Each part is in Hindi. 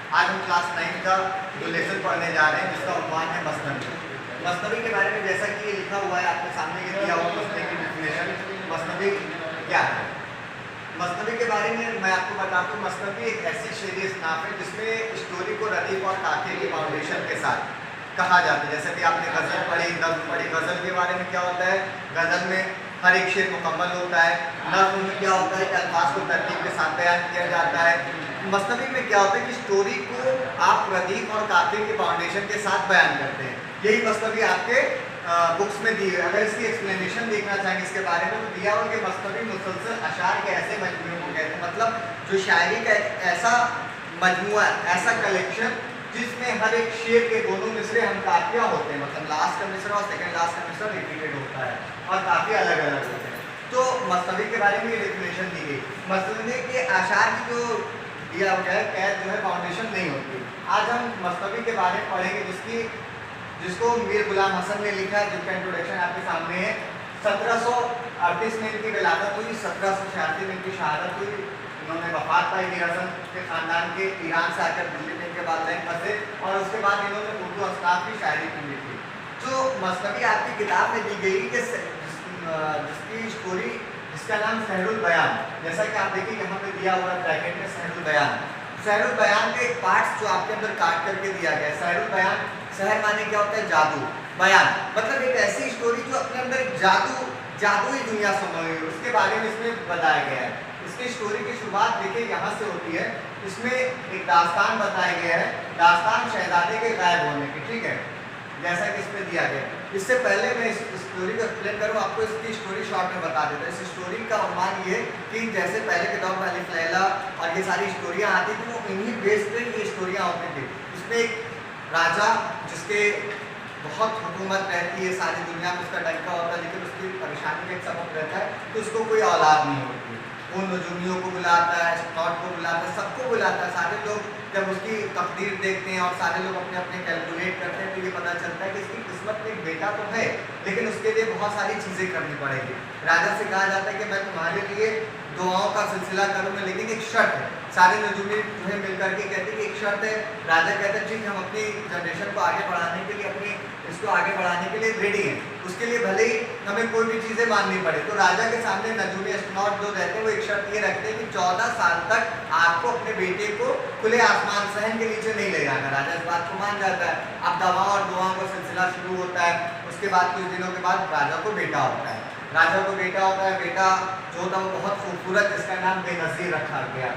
आज हम क्लास 9 का जो लेसन पढ़ने जा रहे हैं जिसका उन्वान है मसनवी। मसनवी के बारे में जैसा कि ये लिखा हुआ है आपके सामने ये दिया हुआ मसनवी की डेफिनेशन। मसनवी क्या है? मसनवी के बारे में मैं आपको बता दूं, मसनवी एक ऐसी शेरी इसनाफ है जिसमें स्टोरी को रदीफ और काफिये की फाउंडेशन के साथ कहा जाता है। जैसे कि आपने गज़ल पढ़ी, नज़्म पढ़ी, गज़ल के बारे में क्या होता है, गज़ल में हर एक शेर मुकम्मल होता है। नज़्म में क्या होता है कि अल्फाज को तरतीब के साथ बयान किया जाता है। मसनवी में क्या होता है कि स्टोरी को आप रदीफ और काफिये के फाउंडेशन के साथ बयान करते हैं। यही मसनवी आपके बुक्स में दी है। अगर इसकी एक्सप्लेनेशन देखना चाहेंगे इसके बारे में तो दिया हुआ कि मसनवी मुसलसल अशार के ऐसे मजमूओं को कहते हैं, मतलब जो शायरी का एक ऐसा मजमुआ, ऐसा कलेक्शन जिसमें हर एक शेर के दोनों मिसरे हम काफिया होते हैं, मतलब लास्ट का मिसरा और सेकंड लास्ट का मिसरा रिपीटेड होता है और काफी अलग अलग होते हैं। तो मसनवी के बारे में ये डेफिनेशन दी गई। मसनवी के आशार की जो दिया गया है कैद जो है फाउंडेशन नहीं होती। आज हम मसनवी के बारे में पढ़ेंगे जिसको मीर गुलाम हसन ने लिखा है, जिसका इंट्रोडक्शन आपके सामने है। 1738 में इनकी विलादत हुई, 1786 में इनकी शहादत हुई। इन्होंने वफात पाई मीर हसन के ख़ानदान के। ईरान से आकर दिल्ली में इनके वालिदैन फंसे और उसके बाद इन्होंने उर्दू असनाफ की शायरी की लिखी। जो मसनवी आपकी किताब में दी गई कि जिसकी स्टोरी जिसका नाम सहरुल बयान, जैसा कि आप देखिए यहाँ पे दिया हुआ है ब्रैकेट में सहरुल बयान। सहरुल बयान के एक पार्ट्स जो आपके अंदर काट करके दिया गया है। सहरुल बयान, सहर माने क्या होता है, जादू। बयान मतलब एक ऐसी स्टोरी जो अपने अंदर जादुई दुनिया समाई हुई है, उसके बारे में इसमें बताया गया है। इसकी स्टोरी की शुरुआत देखिए यहाँ से होती है। इसमें एक दास्तान बताया गया है, दास्तान शहजादे के गायब होने की, ठीक है, जैसा कि इसमें दिया गया। इससे पहले मैं इस स्टोरी को एक्सप्लेन करूँ, आपको इसकी स्टोरी शॉर्ट में बता देता हूँ। इस स्टोरी का अनुमान ये कि जैसे पहले के दौर में अलिफ लैला और ये सारी स्टोरियाँ आती थी, वो इन्हीं बेस पे ये स्टोरियाँ होती थी। इसमें एक राजा जिसके बहुत हुकूमत रहती है, सारी दुनिया में उसका डंका होता है, लेकिन उसकी परेशानी का एक सबब रहता है कि उसको कोई औलाद नहीं होती। वो नजूमियों को बुलाता है, एस्ट्रोनॉट को बुलाता है, सबको बुलाता है। सारे लोग जब उसकी तकदीर देखते हैं और सारे लोग अपने अपने कैलकुलेट करते हैं तो ये पता चलता है कि इसकी किस्मत में एक बेटा तो है, लेकिन उसके लिए बहुत सारी चीज़ें करनी पड़ेगी। राजा से कहा जाता है कि मैं तुम्हारे लिए दुआओं का सिलसिला करूँगा, लेकिन एक शर्त है। सारे नजूमी तुम्हें मिल करके कहते हैं कि एक शर्त है। राजा कहते हैं ठीक है, हम अपनी जनरेशन को आगे बढ़ाने के लिए इसको आगे बढ़ाने के लिए रेडी हैं, उसके लिए भले ही हमें कोई भी चीज़ें माननी पड़े। तो राजा के सामने नजूमी एस्ट्रोनॉट जो रहते हैं वो एक शर्त ये रखते हैं कि 14 साल तक आपको अपने बेटे को खुले आसमान सहन के नीचे नहीं ले जाना। राजा इस बात को मान जाता है। अब दवाओं और दुआओं का सिलसिला शुरू होता है। उसके बाद कुछ दिनों के बाद राजा को बेटा होता है। राजा को बेटा होता है। बेटा जो होता है वो बहुत खूबसूरत, जिसका नाम बेनज़ीर रखा गया।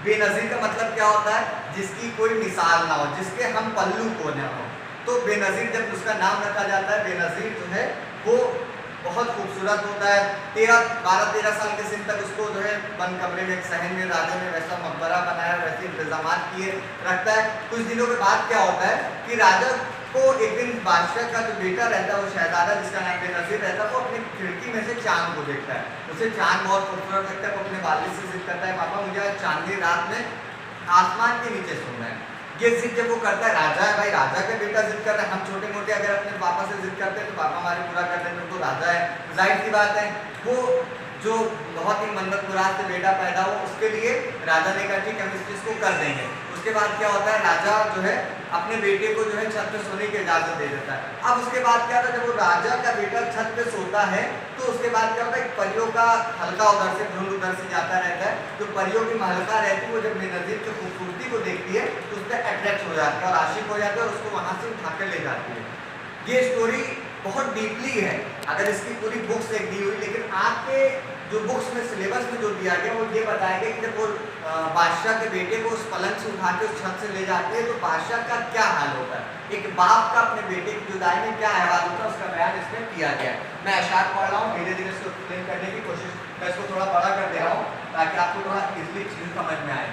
बेनज़ीर का मतलब क्या होता है, जिसकी कोई मिसाल ना हो, जिसके हम पल्लू को न हो। तो बेनज़ीर जब उसका नाम रखा जाता है, बेनज़ीर जो है वो बहुत खूबसूरत होता है। 12-13 साल के सिन तक उसको जो है बंद कमरे में एक सहन में राजा ने वैसा मकबरा बनाया, वैसे इंतजाम किए रखता है। कुछ दिनों के बाद क्या होता है कि राजा को एक दिन बादशाह का जो बेटा रहता है, वो शहजादा जिसका नाम बेनज़ीर रहता है, वो अपनी खिड़की में से चांद को देखता है। उसे चांद बहुत खूबसूरत लगता है। वो अपने वालिद से जिद करता है, पापा मुझे आज चांदनी रात में आसमान के नीचे सोना है। ये जिद जब वो करता है, राजा है भाई, राजा का बेटा जिद कर रहा है। हम छोटे मोटे अगर अपने पापा से जिद करते हैं तो पापा हमारे पूरा कर देते हैं, तो राजा है, जाहिर सी बात है। वो जो बहुत ही मन्नत मुराद से बेटा पैदा हो, उसके लिए राजा ने कहा ठीक है हम इस चीज़ को कर देंगे। उसके बाद क्या होता है, राजा जो है अपने बेटे को जो है छत पे सोने की इजाज़त दे देता है। अब उसके बाद क्या होता है, जब वो राजा का बेटा छत पे सोता है तो उसके बाद क्या होता है, परियों का हल्का उधर से झुंड उधर से जाता रहता है। तो परियों की महलका रहती है, वो जब बेनज़ीर की खूबसूरती को देखती है तो उस पर अट्रैक्ट हो जाती है और आशिक हो जाती है और उसको वहाँ से उठा कर ले जाती है। ये स्टोरी बहुत डीपली है, अगर इसकी पूरी बुक्स एक दी हुई, लेकिन आपके जो बुक्स में सिलेबस में जो दिया गया वो ये बताया गया कि जब वो बादशाह के बेटे को उस पलंग से उठा के उस छत से ले जाते हैं तो बादशाह का क्या हाल होता है, एक बाप का अपने बेटे की जुदाई में क्या अहवाल होता है, उसका बयान इसमें किया गया है। मैं अशार पढ़ रहा हूँ, धीरे धीरे इसको एक्सप्लेन करने की कोशिश, मैं इसको थोड़ा बड़ा कर दे रहा हूँ ताकि आपको थोड़ा इजली चीज़ समझ में आए।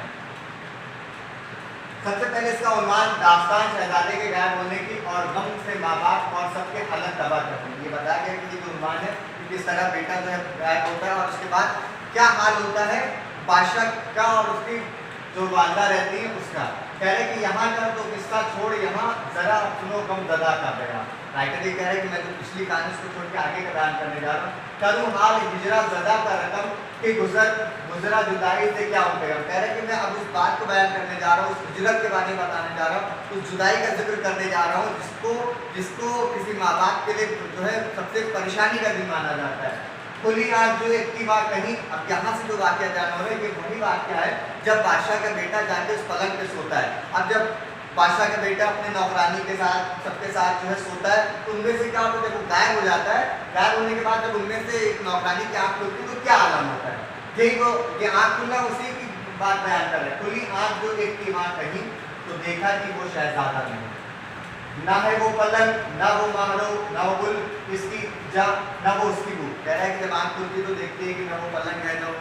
सबसे पहले इसका उन्वान दास्तान शहजादे के गायब होने की और गम से माँ बाप और सबके हालत तबाह करने की। ये बताया गया कि ये जो उन्वान है किस तरह बेटा जो है गायब होता है और उसके बाद क्या हाल होता है बादशाह का और उसकी जो वालदा रहती है उसका। कह रहे कि यहाँ का तो किस्सा छोड़ यहाँ जरा सुनो कम ददा का गया। राइटर ये कह रहे कि मैं तो पिछली कहानी को छोड़ के आगे का बयान करने जा रहा हूँ। करूँ हाल हिजरा जदा का रकम के गुजरा जुदाई से क्या हो गया। कह रहे कि मैं अब उस बात को बयान करने जा रहा हूँ, उस हिजरत के बारे में बताने जा रहा हूँ, उस जुदाई का जिक्र करने जा रहा हूँ जिसको किसी माँ बाप के लिए जो है सबसे परेशानी का दिन माना जाता है। खुली आँख जो एक की बात कही। अब यहाँ से जो वाक्य जान हो रहा है ये वही वाक्य है जब बादशाह का बेटा जाके उस पलंग पे सोता है। अब जब बादशाह का बेटा अपने नौकरानी के साथ सबके साथ जो है सोता है तो उनमें से क्या होता है, जब वो गायब हो जाता है, गायब होने के बाद जब उनमें से एक नौकरानी की आँख खुलती है तो क्या आलम होता है, यही वो ये आँख खुलना उसी की बात बयान कर रहे हैं। खुली आँख जो एक की माँ कही तो देखा कि वो शहजादा नहीं, ना है वो पलंग, ना वो मारो, ना वो गुल इसकी जा, ना वो उसकी बू। कह रहा है कि जब आँख खुलती तो देखती है कि ना वो पलंग है, ना वो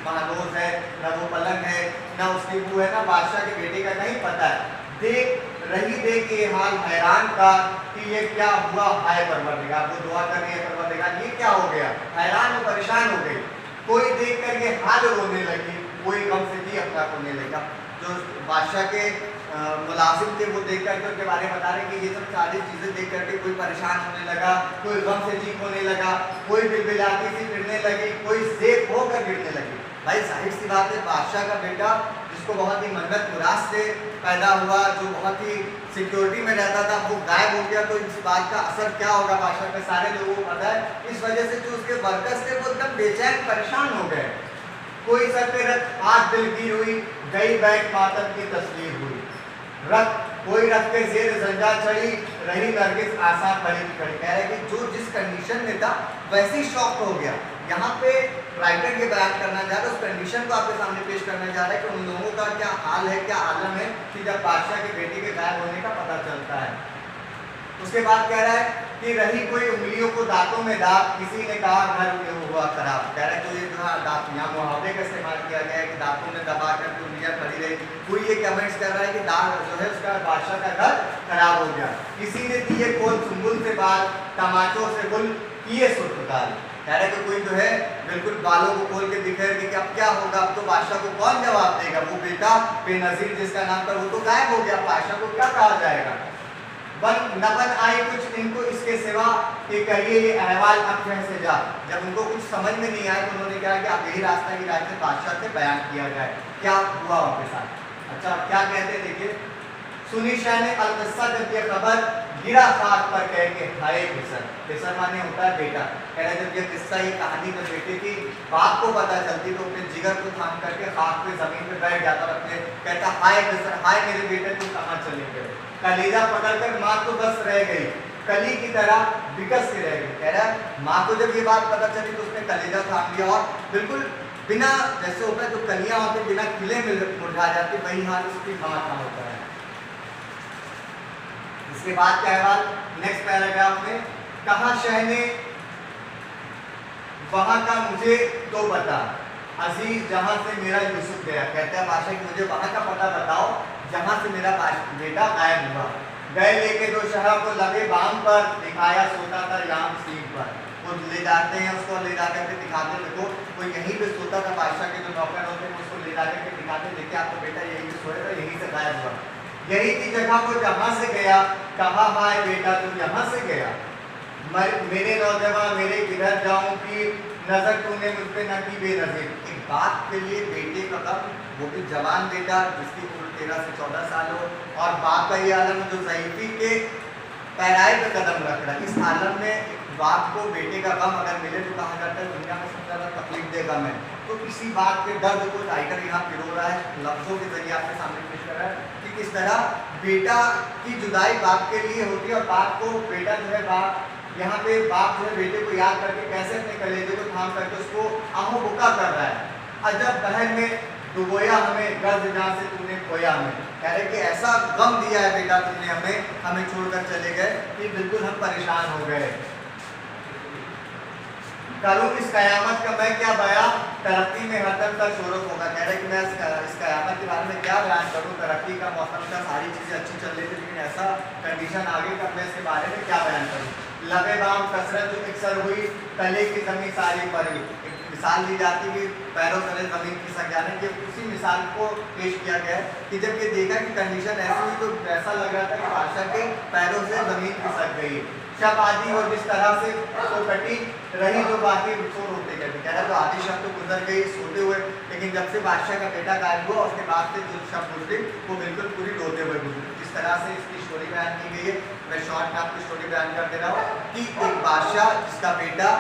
महालोज है, ना वो पलंग है, ना उसकी बू है, ना बादशाह के बेटे का नहीं पता है। देख ये हाल हैरान का कि ये क्या हुआ, हाय परवरदिगार। वो दुआ कर रही है परवरदिगार ये क्या हो गया, हैरान और परेशान हो गई। कोई देख कर ये हाल रोने लगी, कोई गम से जी अपना रोने लगा। जो बादशाह के मुलाजिम थे वो देख करके उनके बारे में बता रहे कि ये सब सारी चीज़ें देख करके कोई परेशान होने लगा, कोई गम से चीख होने लगा, कोई बिलबिलाती सी फिरने लगी, कोई सेफ होकर गिरने लगी। भाई जाहिर सी बात है बादशाह का बेटा जिसको बहुत ही मन्नत मुराद से पैदा हुआ, जो बहुत ही सिक्योरिटी में रहता था, वो गायब हो गया तो इस बात का असर क्या होगा बादशाह पे, सारे लोगों को पता है। इस वजह से जो उसके वर्कर्स थे वो एकदम बेचैन परेशान हो गए। कोई सर पे रख हाथ दिलगीर हुई, गई बैठ मातम की तस्वीर हुई, रख कोई रख के जेर जंजा चढ़ी, रही नरगिस आशा खड़ी खड़ी। कह रहे कि जो जिस कंडीशन में था वैसे ही शॉक हो गया। यहाँ पे राइटर ये बयान करना चाह रहा है, उस कंडीशन को आपके सामने पेश करना चाह रहा है कि उन लोगों का क्या हाल है, क्या आलम है कि जब बादशाह के बेटे के गायब होने का पता चलता है। उसके बाद कह रहा है कि रही कोई उंगलियों को दांतों में दाग, किसी ने कहा घर हुआ खराब। कह रहा है तो ये दांत यहाँ मुहावरे का इस्तेमाल किया गया है कि दांतों में दबा करके उंगलियाँ खड़ी रही। कोई ये कमेंट्स कर रहा है कि दाग जो है उसका बादशाह का घर खराब हो गया। किसी ने दिए खोल सुंबुल से बाल, टमाटों से गुल किए सुर्खदाल। कह रहे कि कोई जो है बिल्कुल बालों को खोल के दिखे कि अब क्या होगा, अब तो बादशाह को कौन जवाब देगा। वो बेटा बेनजीर जिसका नाम था वो तो गायब हो गया, बादशाह को क्या कहा जाएगा। न बन आई कुछ इनको इसके सिवा कि कहिए ये अहवाल अब कैसे जा। जब उनको कुछ समझ में नहीं आया तो उन्होंने कहा कि अब यही रास्ता की राय से बादशाह से बयान किया जाए क्या हुआ उनके साथ। अच्छा क्या कहते देखिए, सुनी शाह ने अलकिस्सा जब ये खबर गिरा खाक पर कह के हाय फिसर। फिसर माने होता है बेटा। कह रहे जब ये किस्सा ये कहानी जब बेटे की बाप को पता चलती तो अपने जिगर को थाम करके खाक पे जमीन पे बैठ जाता और अपने कहता हाय फिसर, हाय मेरे बेटे तुम कहाँ चले गए। कलीजा पकड़कर माँ तो बस रह गई, कली की तरह बिकस के रह गई। कह रहा माँ को जब ये बात पता चली तो उसने कलीजा थाम लिया और बिल्कुल बिना, जैसे होता है जो कलियां होती बिना खिले मुरझा जाती, वही हाल उसकी माँ का होता है। इसके बाद क्या है, नेक्स्ट पैराग्राफ में कहा शह ने वहां का मुझे तो बता, अजीज जहां से मेरा यूसुफ गया। कहता है बादशाह कि मुझे वहां का पता बताओ जहां से मेरा बेटा गायब हुआ। गए लेके दो शहर को लगे बाम पर, दिखाया सोता था याम सीट पर। वो ले जाते हैं उसको, ले जाकर के दिखाते देखो वो यहीं पे सोता था। बादशाह के जो नौकर होते हैं उसको ले जाकर के दिखाते, देखिए आपका बेटा यहीं पे सोया था, यहीं से गायब हुआ। यही थी जगह को जहां से गया, कहा हाय बेटा तू यहाँ से गया। मेरे नौजवान मेरे किधर जाऊं कि नजर तूने मुझ पे न की बेनजीर। एक बाप के लिए बेटे का कब, वो भी जवान बेटा जिसकी उम्र 13 से 14 साल हो, और बाप का ये आलम जो ज़ईफ़ी के पैराए पे कदम रख रहा है। इस आलम में बाप को बेटे का गम अगर मिले तो कहा जाता है दुनिया में सबसे ज़्यादा तकलीफ दे गम है। तो इसी बात के दर्द को राइटर यहाँ पिरो रहा है, लफ्ज़ों के जरिए आपके सामने पेश कर रहा है कि किस तरह बेटा की जुदाई बाप के लिए होती है और बाप को बेटा जो है बाप यहाँ पे बाप जो है बेटे को याद करके कैसे अपने कलेजे को थाम करके उसको आहों बुका कर रहा है। अजब बहन में डुबोया हमें, गर्द जहाँ से तुमने खोया हमें। कह रहे कि ऐसा गम दिया है बेटा तुमने हमें छोड़कर चले गए कि बिल्कुल हम परेशान हो गए। करूँ इस कयामत का मैं क्या बयां, तरक्की में हर तक शोरत होगा। कह रहे कि मैं इस कयामत के बारे में क्या बयान करूँ, तरक्की का मौसम का सारी चीज़ें अच्छी चल रही थी लेकिन ऐसा कंडीशन आगे का मैं इसके बारे में क्या बयान करूँ। लबे बाम कसरत जो इक्सर हुई, तले की जमी सारी परी। एक मिसाल दी जाती है कि पैरों तले जमीन खिसक जाने की, उसी मिसाल को पेश किया गया है कि जब ये देखा कि कंडीशन ऐसी हुई तो ऐसा लग रहा था कि बादशाह के पैरों से जमीन खिसक गई। शब आदि और जिस तरह से तो कटी रही जो बाकी सो रोते कटी, कह रहा तो आधी शब तो गुजर गई सोते हुए, लेकिन जब से बादशाह का बेटा गायब हुआ उसके बाद से जो शब गुजरी वो बिल्कुल पूरी रोते हुए गुजरी। जिस तरह से इसकी स्टोरी बयान की गई है, मैं शॉर्ट में आपकी स्टोरी बयान कर दे रहा हूँ कि एक बादशाह जिसका बेटा,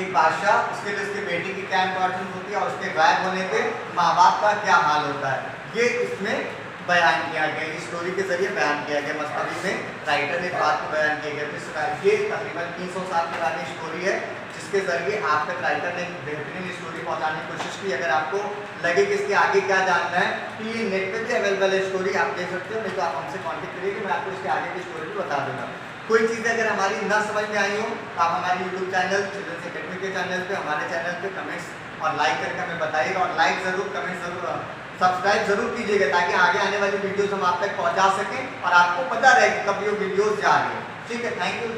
एक बादशाह उसके लिए उसके बेटे की क्या इंपॉर्टेंस होती है और उसके गायब होने पे माँ बाप का क्या हाल होता है, ये इसमें बयान किया गया, इस स्टोरी के जरिए बयान किया गया। मस्तबी में राइटर ने बात को बयान किया गया। ये तकरीबन 300 साल पुरानी स्टोरी है जिसके जरिए आप तक राइटर ने बेहतरीन स्टोरी पहुंचाने की कोशिश की। अगर आपको लगे कि इसके आगे क्या जानना है तो ये नेट पे भी अवेलेबल है स्टोरी, आप देख सकते हो, नहीं तो आप हमसे कॉन्टेक्ट करिए कि मैं आपको इसके आगे की स्टोरी भी बता दूंगा। कोई चीज़ अगर हमारी न समझ में आई हो तो आप हमारे यूट्यूब चैनल चिल्ड्रंस एकेडमी के चैनल पे, हमारे चैनल पे कमेंट्स और लाइक करके हमें बताइएगा, और लाइक ज़रूर, कमेंट ज़रूर, सब्सक्राइब जरूर कीजिएगा ताकि आगे आने वाली वीडियोस हम आप तक पहुंचा सकें और आपको पता रहे कि कब ये वीडियोस जा रही है। ठीक है, थैंक यू।